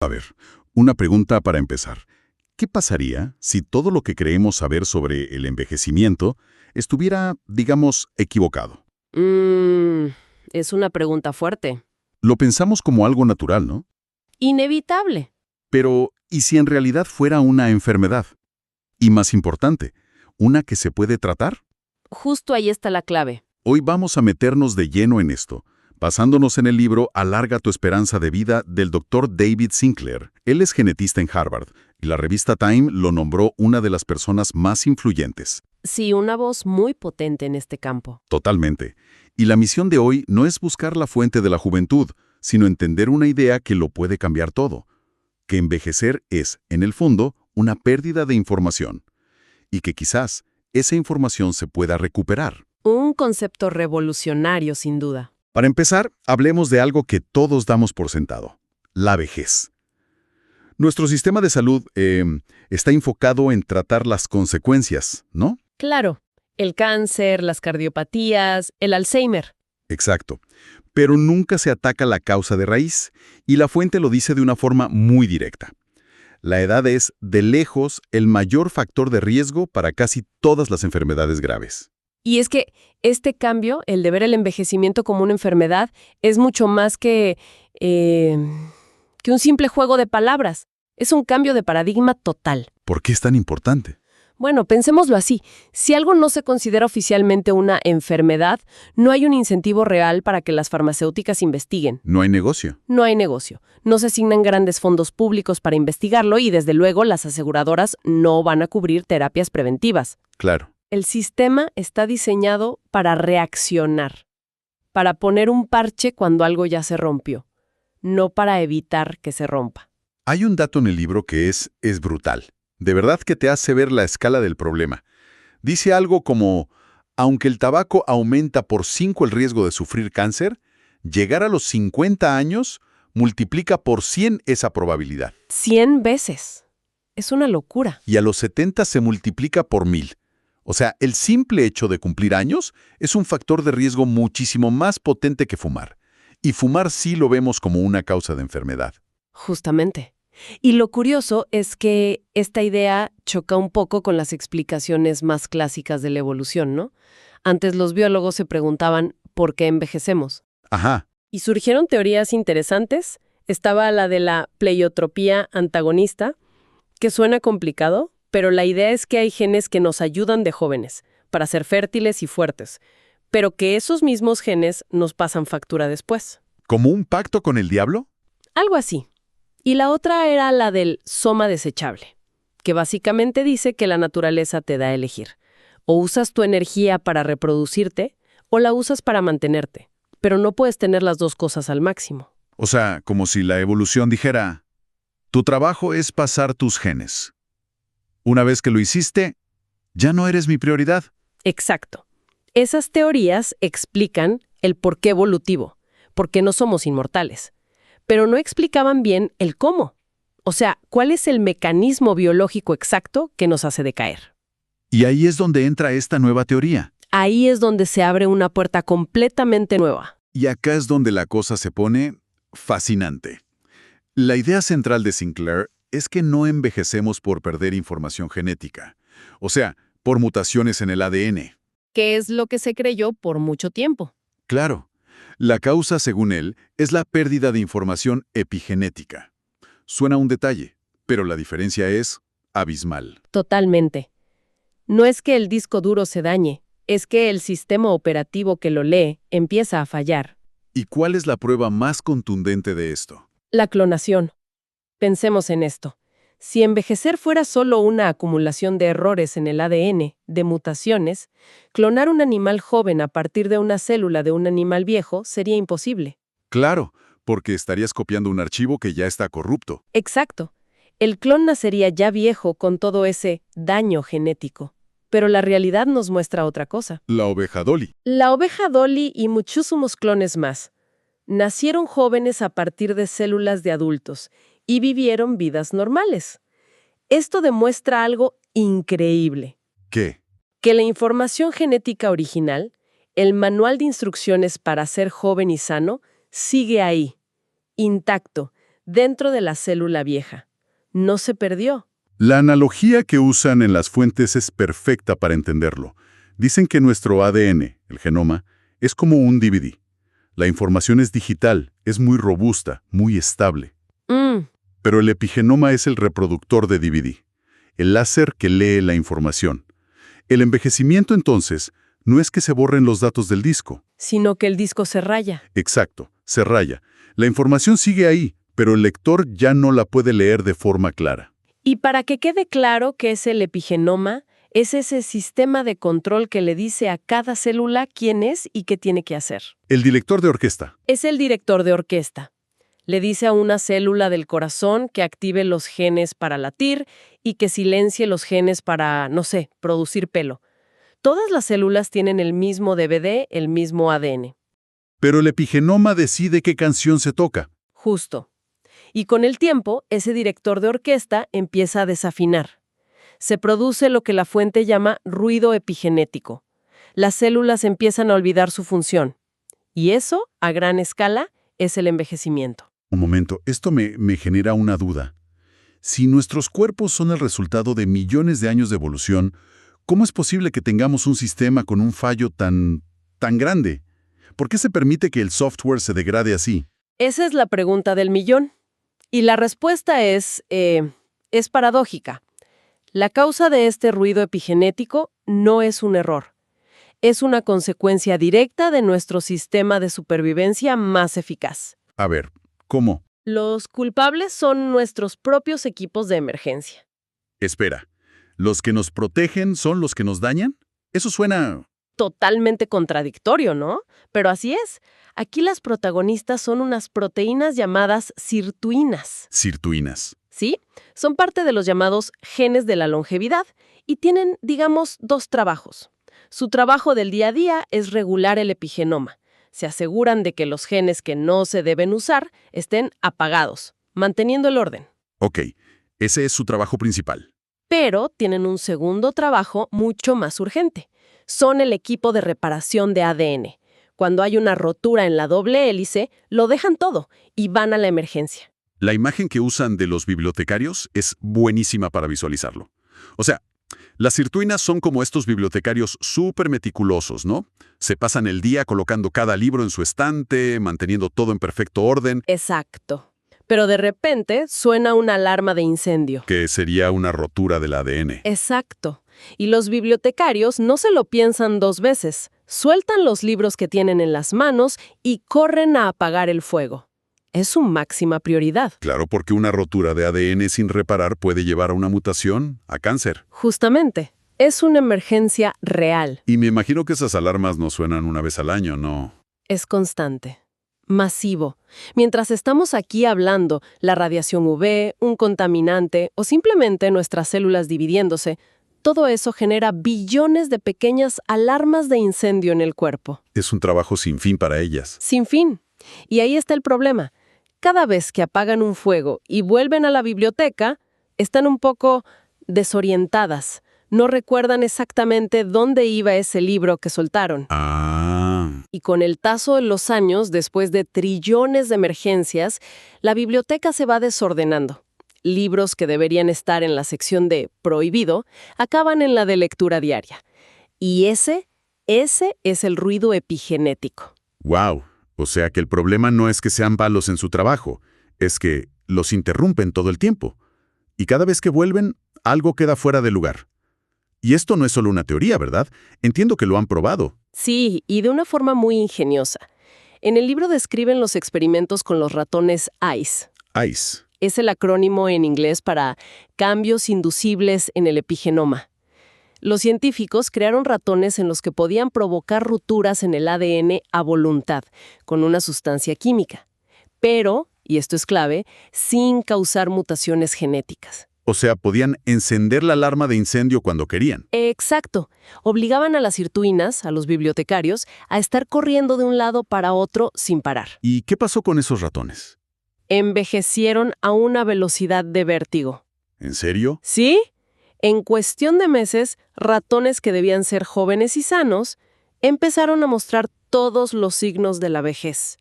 A ver, una pregunta para empezar. ¿Qué pasaría si todo lo que creemos saber sobre el envejecimiento estuviera, digamos, equivocado? Mmm, es una pregunta fuerte. Lo pensamos como algo natural, ¿no? Inevitable. Pero, ¿y si en realidad fuera una enfermedad? Y más importante, ¿una que se puede tratar? Justo ahí está la clave. Hoy vamos a meternos de lleno en esto, basándonos en el libro Alarga tu esperanza de vida del Dr. David Sinclair. Él es genetista en Harvard y la revista Time lo nombró una de las personas más influyentes. Sí, una voz muy potente en este campo. Totalmente. Y la misión de hoy no es buscar la fuente de la juventud, sino entender una idea que lo puede cambiar todo. Que envejecer es, en el fondo, una pérdida de información. Y que quizás esa información se pueda recuperar. Un concepto revolucionario, sin duda. Para empezar, hablemos de algo que todos damos por sentado: la vejez. Nuestro sistema de salud está enfocado en tratar las consecuencias, ¿no? Claro, el cáncer, las cardiopatías, el Alzheimer. Exacto. Pero nunca se ataca la causa de raíz, y la fuente lo dice de una forma muy directa. La edad es, de lejos, el mayor factor de riesgo para casi todas las enfermedades graves. Y es que este cambio, el de ver el envejecimiento como una enfermedad, es mucho más que un simple juego de palabras. Es un cambio de paradigma total. ¿Por qué es tan importante? Bueno, pensémoslo así. Si algo no se considera oficialmente una enfermedad, no hay un incentivo real para que las farmacéuticas investiguen. No hay negocio. No hay negocio. No se asignan grandes fondos públicos para investigarlo y, desde luego, las aseguradoras no van a cubrir terapias preventivas. Claro. El sistema está diseñado para reaccionar, para poner un parche cuando algo ya se rompió, no para evitar que se rompa. Hay un dato en el libro que es brutal. De verdad que te hace ver la escala del problema. Dice algo como: aunque el tabaco aumenta por 5 el riesgo de sufrir cáncer, llegar a los 50 años multiplica por 100 esa probabilidad. 100 veces. Es una locura. Y a los 70 se multiplica por 1000. O sea, el simple hecho de cumplir años es un factor de riesgo muchísimo más potente que fumar. Y fumar sí lo vemos como una causa de enfermedad. Justamente. Y lo curioso es que esta idea choca un poco con las explicaciones más clásicas de la evolución, ¿no? Antes los biólogos se preguntaban ¿por qué envejecemos? Ajá. Y surgieron teorías interesantes. Estaba la de la pleiotropía antagonista, que suena complicado, pero la idea es que hay genes que nos ayudan de jóvenes, para ser fértiles y fuertes, pero que esos mismos genes nos pasan factura después. ¿Como un pacto con el diablo? Algo así. Y la otra era la del soma desechable, que básicamente dice que la naturaleza te da a elegir. O usas tu energía para reproducirte, o la usas para mantenerte, pero no puedes tener las dos cosas al máximo. O sea, como si la evolución dijera: tu trabajo es pasar tus genes. Una vez que lo hiciste, ya no eres mi prioridad. Exacto. Esas teorías explican el porqué evolutivo, por qué no somos inmortales, pero no explicaban bien el cómo. O sea, ¿cuál es el mecanismo biológico exacto que nos hace decaer? Y ahí es donde entra esta nueva teoría. Ahí es donde se abre una puerta completamente nueva. Y acá es donde la cosa se pone fascinante. La idea central de Sinclair es que no envejecemos por perder información genética. O sea, por mutaciones en el ADN. Que es lo que se creyó por mucho tiempo. Claro. La causa, según él, es la pérdida de información epigenética. Suena un detalle, pero la diferencia es abismal. Totalmente. No es que el disco duro se dañe, es que el sistema operativo que lo lee empieza a fallar. ¿Y cuál es la prueba más contundente de esto? La clonación. Pensemos en esto. Si envejecer fuera solo una acumulación de errores en el ADN, de mutaciones, clonar un animal joven a partir de una célula de un animal viejo sería imposible. Claro, porque estarías copiando un archivo que ya está corrupto. Exacto. El clon nacería ya viejo con todo ese daño genético. Pero la realidad nos muestra otra cosa. La oveja Dolly. La oveja Dolly y muchísimos clones más nacieron jóvenes a partir de células de adultos y vivieron vidas normales. Esto demuestra algo increíble. ¿Qué? Que la información genética original, el manual de instrucciones para ser joven y sano, sigue ahí, intacto, dentro de la célula vieja. No se perdió. La analogía que usan en las fuentes es perfecta para entenderlo. Dicen que nuestro ADN, el genoma, es como un DVD. La información es digital, es muy robusta, muy estable. Pero el epigenoma es el reproductor de DVD, el láser que lee la información. El envejecimiento, entonces, no es que se borren los datos del disco. Sino que el disco se raya. Exacto, se raya. La información sigue ahí, pero el lector ya no la puede leer de forma clara. Y para que quede claro qué es el epigenoma, es ese sistema de control que le dice a cada célula quién es y qué tiene que hacer. El director de orquesta. Es el director de orquesta. Le dice a una célula del corazón que active los genes para latir y que silencie los genes para, no sé, producir pelo. Todas las células tienen el mismo DVD, el mismo ADN. Pero el epigenoma decide qué canción se toca. Justo. Y con el tiempo, ese director de orquesta empieza a desafinar. Se produce lo que la fuente llama ruido epigenético. Las células empiezan a olvidar su función. Y eso, a gran escala, es el envejecimiento. Un momento, esto me genera una duda. Si nuestros cuerpos son el resultado de millones de años de evolución, ¿cómo es posible que tengamos un sistema con un fallo tan grande? ¿Por qué se permite que el software se degrade así? Esa es la pregunta del millón. Y la respuesta es paradójica. La causa de este ruido epigenético no es un error. Es una consecuencia directa de nuestro sistema de supervivencia más eficaz. A ver, ¿cómo? Los culpables son nuestros propios equipos de emergencia. Espera, ¿los que nos protegen son los que nos dañan? Eso suena... Totalmente contradictorio, ¿no? Pero así es. Aquí las protagonistas son unas proteínas llamadas sirtuinas. Sirtuinas. ¿Sí? Son parte de los llamados genes de la longevidad y tienen, digamos, dos trabajos. Su trabajo del día a día es regular el epigenoma. Se aseguran de que los genes que no se deben usar estén apagados, manteniendo el orden. Ok, ese es su trabajo principal. Pero tienen un segundo trabajo mucho más urgente. Son el equipo de reparación de ADN. Cuando hay una rotura en la doble hélice, lo dejan todo y van a la emergencia. La imagen que usan de los bibliotecarios es buenísima para visualizarlo. O sea, las sirtuinas son como estos bibliotecarios súper meticulosos, ¿no? Se pasan el día colocando cada libro en su estante, manteniendo todo en perfecto orden. Exacto. Pero de repente suena una alarma de incendio. Que sería una rotura del ADN. Exacto. Y los bibliotecarios no se lo piensan dos veces. Sueltan los libros que tienen en las manos y corren a apagar el fuego. Es su máxima prioridad. Claro, porque una rotura de ADN sin reparar puede llevar a una mutación, a cáncer. Justamente. Es una emergencia real. Y me imagino que esas alarmas no suenan una vez al año, ¿no? Es constante. Masivo. Mientras estamos aquí hablando, la radiación UV, un contaminante o simplemente nuestras células dividiéndose, todo eso genera billones de pequeñas alarmas de incendio en el cuerpo. Es un trabajo sin fin para ellas. Sin fin. Y ahí está el problema. Cada vez que apagan un fuego y vuelven a la biblioteca, están un poco desorientadas. No recuerdan exactamente dónde iba ese libro que soltaron. Y con el paso de los años, después de trillones de emergencias, la biblioteca se va desordenando. Libros que deberían estar en la sección de prohibido acaban en la de lectura diaria. Y ese es el ruido epigenético. ¡Wow! O sea que el problema no es que sean malos en su trabajo, es que los interrumpen todo el tiempo. Y cada vez que vuelven, algo queda fuera de lugar. Y esto no es solo una teoría, ¿verdad? Entiendo que lo han probado. Sí, y de una forma muy ingeniosa. En el libro describen los experimentos con los ratones ICE. ICE. Es el acrónimo en inglés para cambios inducibles en el epigenoma. Los científicos crearon ratones en los que podían provocar rupturas en el ADN a voluntad, con una sustancia química. Pero, y esto es clave, sin causar mutaciones genéticas. O sea, podían encender la alarma de incendio cuando querían. Exacto. Obligaban a las sirtuinas, a los bibliotecarios, a estar corriendo de un lado para otro sin parar. ¿Y qué pasó con esos ratones? Envejecieron a una velocidad de vértigo. ¿En serio? ¿Sí? En cuestión de meses, ratones que debían ser jóvenes y sanos empezaron a mostrar todos los signos de la vejez.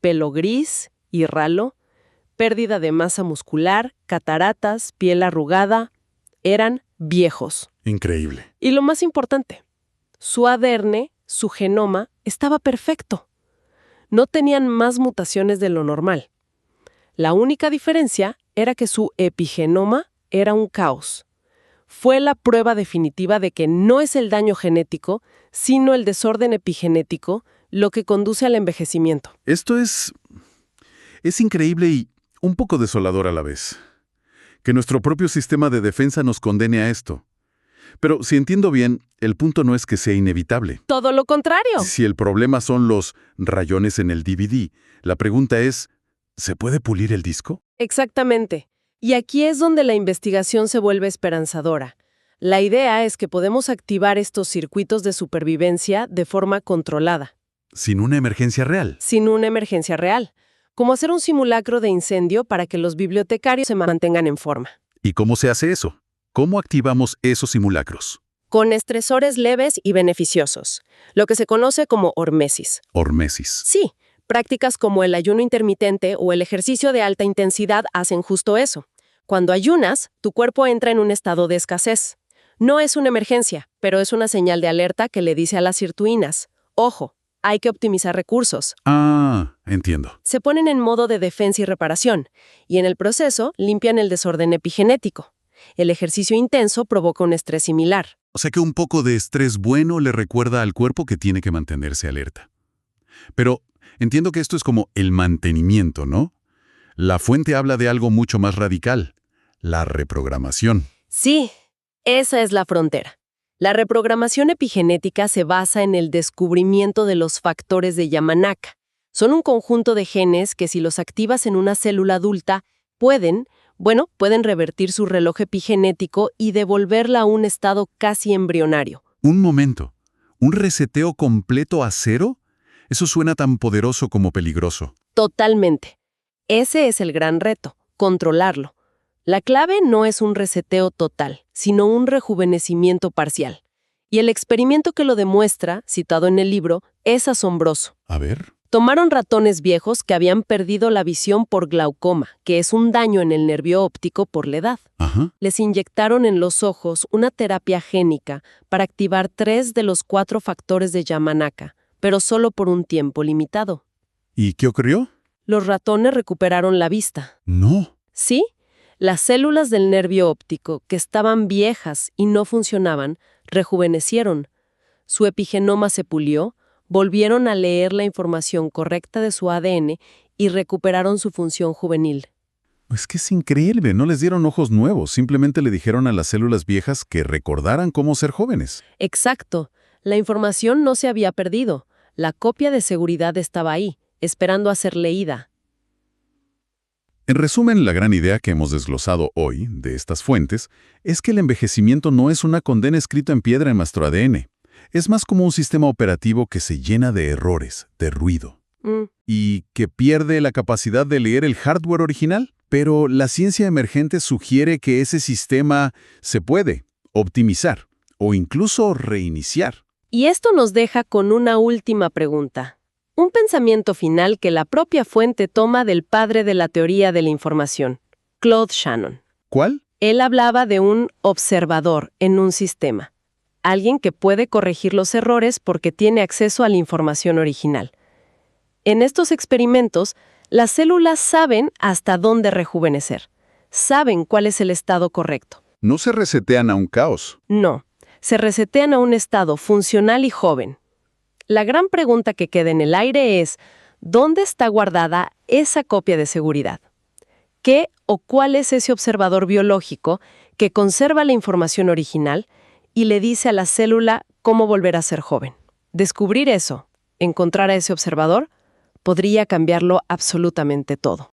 Pelo gris y ralo, pérdida de masa muscular, cataratas, piel arrugada. Eran viejos. Increíble. Y lo más importante, su ADN, su genoma, estaba perfecto. No tenían más mutaciones de lo normal. La única diferencia era que su epigenoma era un caos. Fue la prueba definitiva de que no es el daño genético, sino el desorden epigenético, lo que conduce al envejecimiento. Esto es increíble y un poco desolador a la vez. Que nuestro propio sistema de defensa nos condene a esto. Pero si entiendo bien, el punto no es que sea inevitable. Todo lo contrario. Si el problema son los rayones en el DVD, la pregunta es, ¿se puede pulir el disco? Exactamente. Y aquí es donde la investigación se vuelve esperanzadora. La idea es que podemos activar estos circuitos de supervivencia de forma controlada. Sin una emergencia real. Sin una emergencia real. Como hacer un simulacro de incendio para que los bibliotecarios se mantengan en forma. ¿Y cómo se hace eso? ¿Cómo activamos esos simulacros? Con estresores leves y beneficiosos, lo que se conoce como hormesis. Hormesis. Sí, prácticas como el ayuno intermitente o el ejercicio de alta intensidad hacen justo eso. Cuando ayunas, tu cuerpo entra en un estado de escasez. No es una emergencia, pero es una señal de alerta que le dice a las sirtuinas, ojo, hay que optimizar recursos. Ah, entiendo. Se ponen en modo de defensa y reparación, y en el proceso limpian el desorden epigenético. El ejercicio intenso provoca un estrés similar. O sea que un poco de estrés bueno le recuerda al cuerpo que tiene que mantenerse alerta. Pero entiendo que esto es como el mantenimiento, ¿no? La fuente habla de algo mucho más radical, la reprogramación. Sí, esa es la frontera. La reprogramación epigenética se basa en el descubrimiento de los factores de Yamanaka. Son un conjunto de genes que si los activas en una célula adulta, pueden revertir su reloj epigenético y devolverla a un estado casi embrionario. Un momento, ¿un reseteo completo a cero? Eso suena tan poderoso como peligroso. Totalmente. Ese es el gran reto, controlarlo. La clave no es un reseteo total, sino un rejuvenecimiento parcial. Y el experimento que lo demuestra, citado en el libro, es asombroso. A ver. Tomaron ratones viejos que habían perdido la visión por glaucoma, que es un daño en el nervio óptico por la edad. Ajá. Les inyectaron en los ojos una terapia génica para activar 3 de los 4 factores de Yamanaka, pero solo por un tiempo limitado. ¿Y qué ocurrió? Los ratones recuperaron la vista. No. ¿Sí? Las células del nervio óptico, que estaban viejas y no funcionaban, rejuvenecieron. Su epigenoma se pulió, volvieron a leer la información correcta de su ADN y recuperaron su función juvenil. Es que es increíble, no les dieron ojos nuevos, simplemente le dijeron a las células viejas que recordaran cómo ser jóvenes. Exacto. La información no se había perdido. La copia de seguridad estaba ahí, esperando a ser leída. En resumen, la gran idea que hemos desglosado hoy de estas fuentes es que el envejecimiento no es una condena escrita en piedra en nuestro ADN. Es más como un sistema operativo que se llena de errores, de ruido. Y que pierde la capacidad de leer el hardware original. Pero la ciencia emergente sugiere que ese sistema se puede optimizar o incluso reiniciar. Y esto nos deja con una última pregunta. Un pensamiento final que la propia fuente toma del padre de la teoría de la información, Claude Shannon. ¿Cuál? Él hablaba de un observador en un sistema. Alguien que puede corregir los errores porque tiene acceso a la información original. En estos experimentos, las células saben hasta dónde rejuvenecer. Saben cuál es el estado correcto. No se resetean a un caos. No, se resetean a un estado funcional y joven. La gran pregunta que queda en el aire es, ¿dónde está guardada esa copia de seguridad? ¿Qué o cuál es ese observador biológico que conserva la información original y le dice a la célula cómo volver a ser joven? Descubrir eso, encontrar a ese observador, podría cambiarlo absolutamente todo.